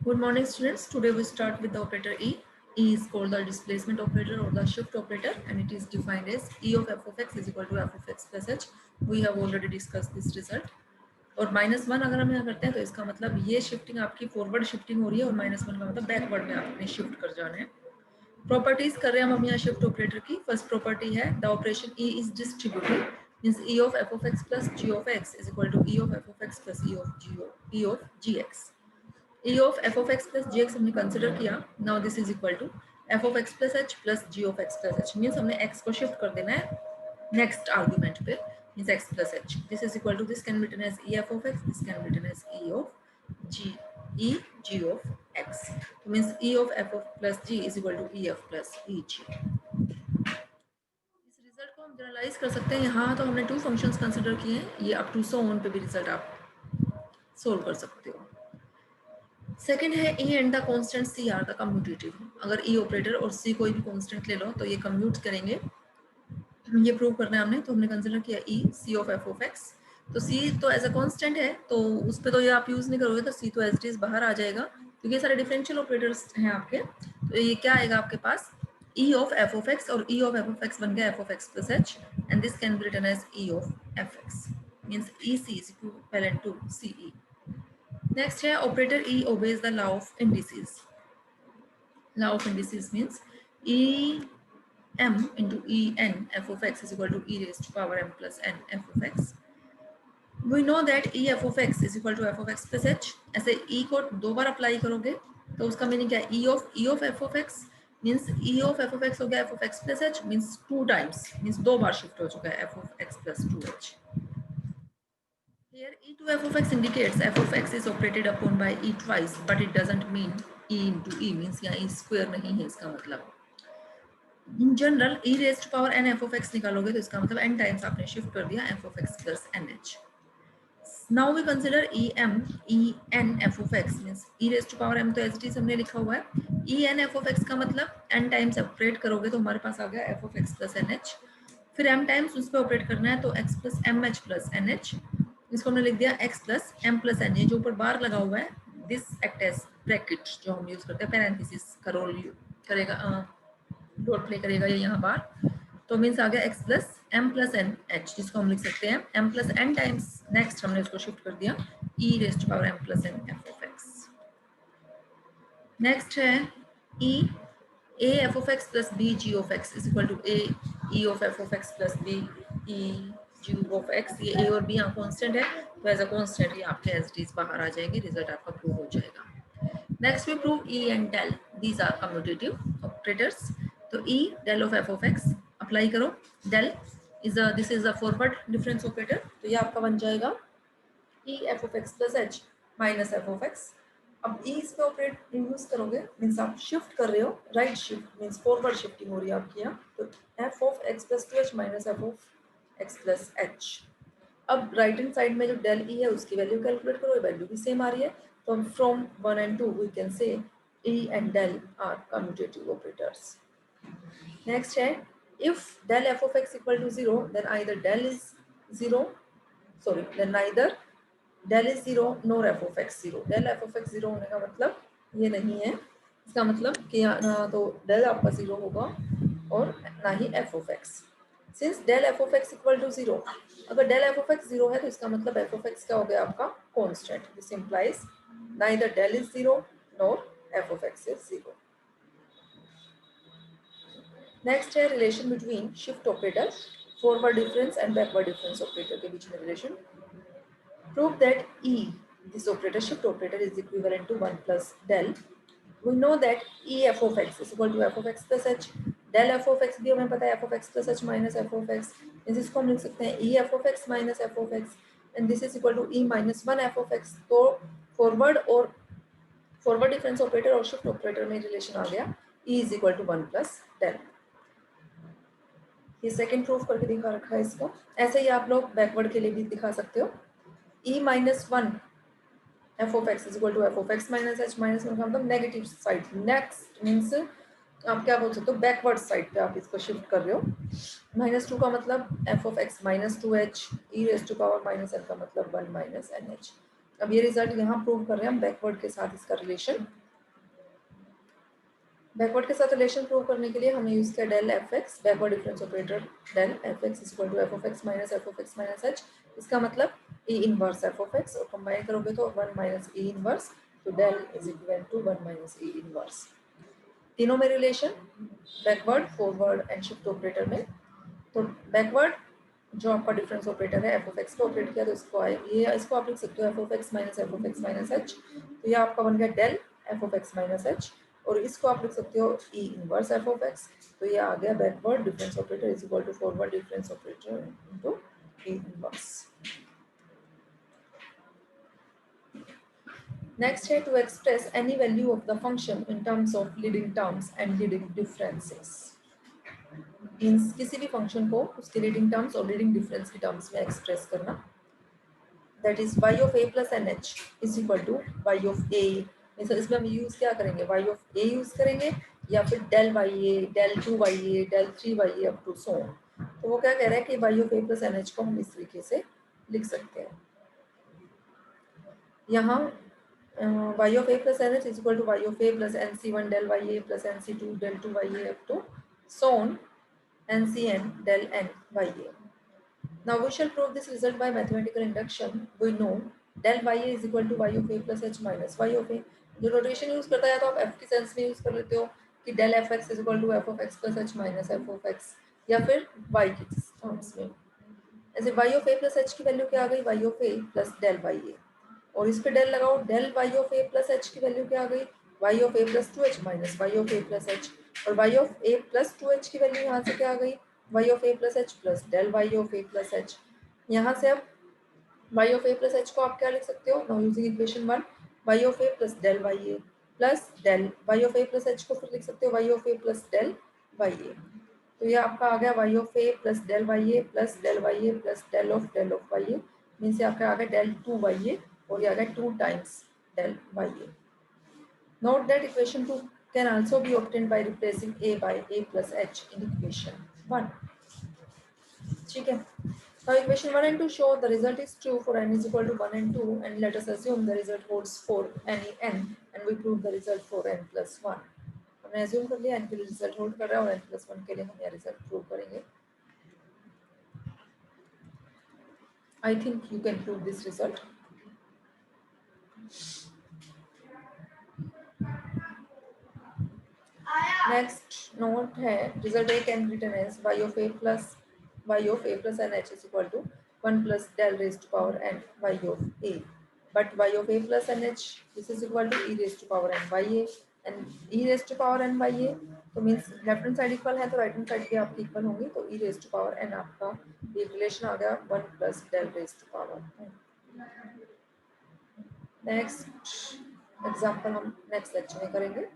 Good morning, students. Today we start with the operator E. E is called the displacement operator or the shift operator, and it is defined as E of f of x is equal to f of x plus h. We have already discussed this result. और -1 अगर हम यहाँ करते हैं तो इसका मतलब ये शिफ्टिंग आपकी फॉरवर्ड शिफ्टिंग हो रही है और -1 का मतलब बैकवर्ड में आपने शिफ्ट कर जाना है. प्रॉपर्टीज कर रहे हैं हम अब यहाँ शिफ्ट ऑपरेटर की. फर्स्ट प्रॉपर्टी है the operation E is distributive means E of F of X plus G of X is equal to E of F of X plus E of G X. E of f of x plus gx हमने consider किया. Now this is equal to f of x plus h plus g of x plus h means हमने x को shift कर देना है next argument पे means x plus h. This is equal to this can be written as e f of x, this can be written as g of x. तो means e of f of plus g is equal to e f plus e g. इस result को हम generalise कर सकते हैं. यहाँ तो हमने टू फंक्शंस कंसिडर किए हैं. ये अप टू सो ऑन पे भी रिजल्ट आप सोल्व कर सकते हो. सेकेंड है E and the constant C are the commutative. अगर ई ऑपरेटर और सी कोई भी कॉन्स्टेंट ले लो तो ये कम्यूट करेंगे. ये प्रूव करना है हमने, तो हमने कंसिडर किया ई सी ऑफ एफ ऑफ एक्स. तो सी तो एज अ कॉन्स्टेंट है तो उस पर तो ये आप यूज नहीं करोगे, तो सी तो एज इट इज बाहर आ जाएगा क्योंकि ये सारे डिफरेंशियल ऑपरेटर्स हैं आपके. तो ये क्या आएगा आपके पास E of F of x, और E of F of X बन गया F of X plus H, and this can be written as E of F X means E C is equivalent to C E. Next है operator E obeys the law of indices. Law of indices means E m into e n f of x is equal to e raised to power m plus n f of x. We know that e f of x is equal to f of x plus h. ऐसे e को दो बार apply करोगे तो उसका meaning क्या है? e of f of x means e of f of x हो गया f of x plus h means 2 times means दो बार शिफ्ट हो चुका है f of x plus 2h. Here e to f of x indicates f of x is operated upon by e twice, but it doesn't mean e into e means यहाँ e square नहीं है. इसका मतलब in general e raised to power n f of x निकालोगे तो इसका मतलब n times आपने शिफ्ट कर दिया f of x plus nh. Now we consider e m e n f of x means e raised to power m तो as it is हमने लिखा हुआ है. e n f of x का मतलब n टाइम्स ऑपरेट करोगे तो हमारे पास आ गया f of x plus nh. फिर m टाइम्स उस पर ऑपरेट करना है तो x plus mh plus nh. इसको हमने लिख दिया x plus m plus n. ये जो ऊपर बार लगा हुआ है दिस एक्ट एज ब्रैकेट जो हम यूज करते हैं. पैरेंथेसिस का रोल करेगा, डॉट प्ले करेगा ये यहाँ बार. तो मीन्स आ गया x plus m plus n h, जिसको हम लिख सकते हैं m plus n times. Next हमने उसको शिफ्ट कर दिया e raised to power m plus n f of x. Next है e a f of x plus b g of x is equal to a e of f of x plus b e g of x. ये a और b यहाँ constant है तो as a constant ये आपके as it is बाहर आ जाएंगे. Result आपका प्रूव हो जाएगा. Next we prove E and del. These are commutative operators. तो E del of f of x apply करो. del is a this is a forward difference operator. तो ये आपका बन जाएगा E f of x plus h minus f of x. अब E इस पे ऑपरेट यूज करोगे मीन्स आप शिफ्ट कर रहे हो. Right shift means forward shifting हो रही है आपकी यहाँ. तो f of x plus 2h minus f of x plus h. अब राइट हैंड साइड में जो del E है उसकी वैल्यू कैलकुलेट करो. वैल्यू भी सेम आ रही है. So from 1 and 2 we can say E and del are commutative operators. Next है if del f of x equal to 0 then either del is 0 then neither del is 0 nor f of x 0. del f of x 0 होने का मतलब ये नहीं है. इसका मतलब कि ना तो del आपका 0 होगा और ना ही f of x. Since del f of x equal to 0, अगर del f of x 0 है तो इसका मतलब f of x क्या हो गया आपका constant. This implies neither del is 0 nor f of x is 0. Next है relation between shift operator, forward difference and backward difference operator के बीच में relation. Prove that E, this operator shift operator is equivalent to 1 plus del. We know that E f of x is equal to f of x plus h. del f of x भी हमें पता है f of x plus h minus f of x. इसको हम लिख सकते हैं E f of x minus f of x and this is equal to E minus 1 f of x. तो फॉरवर्ड और फॉरवर्ड डिफरेंस ऑपरेटर और shift operator में relation आ गया E is equal to 1 plus del. ये second proof करके दिखा रखा है इसको. ऐसे ही आप लोग बैकवर्ड के लिए भी दिखा सकते हो. E minus 1 f of x is equal to f of x minus h minus 1 का मतलब नेगेटिव साइड. नेक्स्ट मीन्स आप क्या बोल सकते हो बैकवर्ड साइड पे आप इसको शिफ्ट कर रहे हो. -2 का मतलब f of x minus 2h e raised to power minus n का मतलब 1 minus nh. अब ये रिजल्ट यहाँ प्रूव कर रहे हैं हम बैकवर्ड के साथ इसका रिलेशन। बैकवर्ड के साथ रिलेशन प्रूव करने के लिए हमने यूज किया del f x, backward difference operator del f x equal to f of x minus F of x minus h. इसका मतलब E inverse F of x, और कंबाइन करोगे तो 1 माइनस ई इनवर्स, तो del is equal to 1 minus E inverse. तीनों में relation backward, forward and shift operator में। तो बैकवर्ड जो आपका डिफरेंस ऑपरेटर है एफ ऑफ एक्स को ऑपरेट किया तो इसको ये इसको आप लिख सकते हो F of x minus F of x minus H. तो ये आपका बन गया del F of x minus H, और इसको आप लिख सकते हो E inverse F of X. तो ये आ गया backward difference operator is equal to forward difference operator into E inverse. Next है to express any value of the function in terms of leading terms and leading differences. Means किसी भी function को उसके leading terms और leading difference की terms में express करना। That is y of a plus n h is equal to y of a। इसमें हम यूज क्या करेंगे, y ऑफ a यूज करेंगे या फिर del y a, del 2y a, del 3y a up to so on. तो वो क्या कह रहा है कि y of a plus n h को हम इस तरीके से लिख सकते हैं। यहाँ y of a plus n h is equal to y of a plus n c one del y a plus n c two del 2y a up to so on NCN del n by a. Now we shall prove this result by mathematical induction. We know del y a is equal to y of a plus h minus y of a. जो notation use करता है तो आप f की sense में use कर लेते हो कि del f x is equal to f of x plus h minus f of x, या फिर y की टर्म्स में। ऐसे y of a plus h की वैल्यू क्या आ गई, y of a plus del y a, और इस पे डेल लगाओ, del y of a plus h की वैल्यू क्या आ गई, y of a plus 2h minus y of a plus h, और y of a plus 2h की वैल्यू यहाँ से क्या आ गई, y of a plus h plus del y of a plus h। यहाँ से अब y of a plus h को आप क्या लिख सकते हो, now using equation 1, y of a plus del y a plus del y of a plus h को फिर लिख सकते हो y of a plus del y a। तो ये आपका आ गया y of a plus del y a plus del y a plus del of y a, mean से आपका आ गया del 2y a, और ये आ गया 2 times del y a। Note that equation 2 can also be obtained by replacing a by a plus h in equation 1. ठीक है। Now equation 1 and 2 show the result is true for n is equal to 1 and 2, and let us assume the result holds for any n, and we prove the result for n plus 1. हमने assume कर लिया n के लिए result hold कर रहा है और n plus 1 के लिए हम यह रिजल्ट प्रूव करेंगे। I think you can prove this result. Next note है result A can written as y of a plus n h is equal to 1 plus del raised to power n y of a, but y of a plus n h this is equal to e raised to power n y a, and e raised to power n y a तो means left hand side equal है तो right hand side भी आपकी equal होंगी, तो e raised to power n आपका ये relation आ गया 1 plus del raised to power n। Next example हम नेक्स्ट लेक्चर में करेंगे।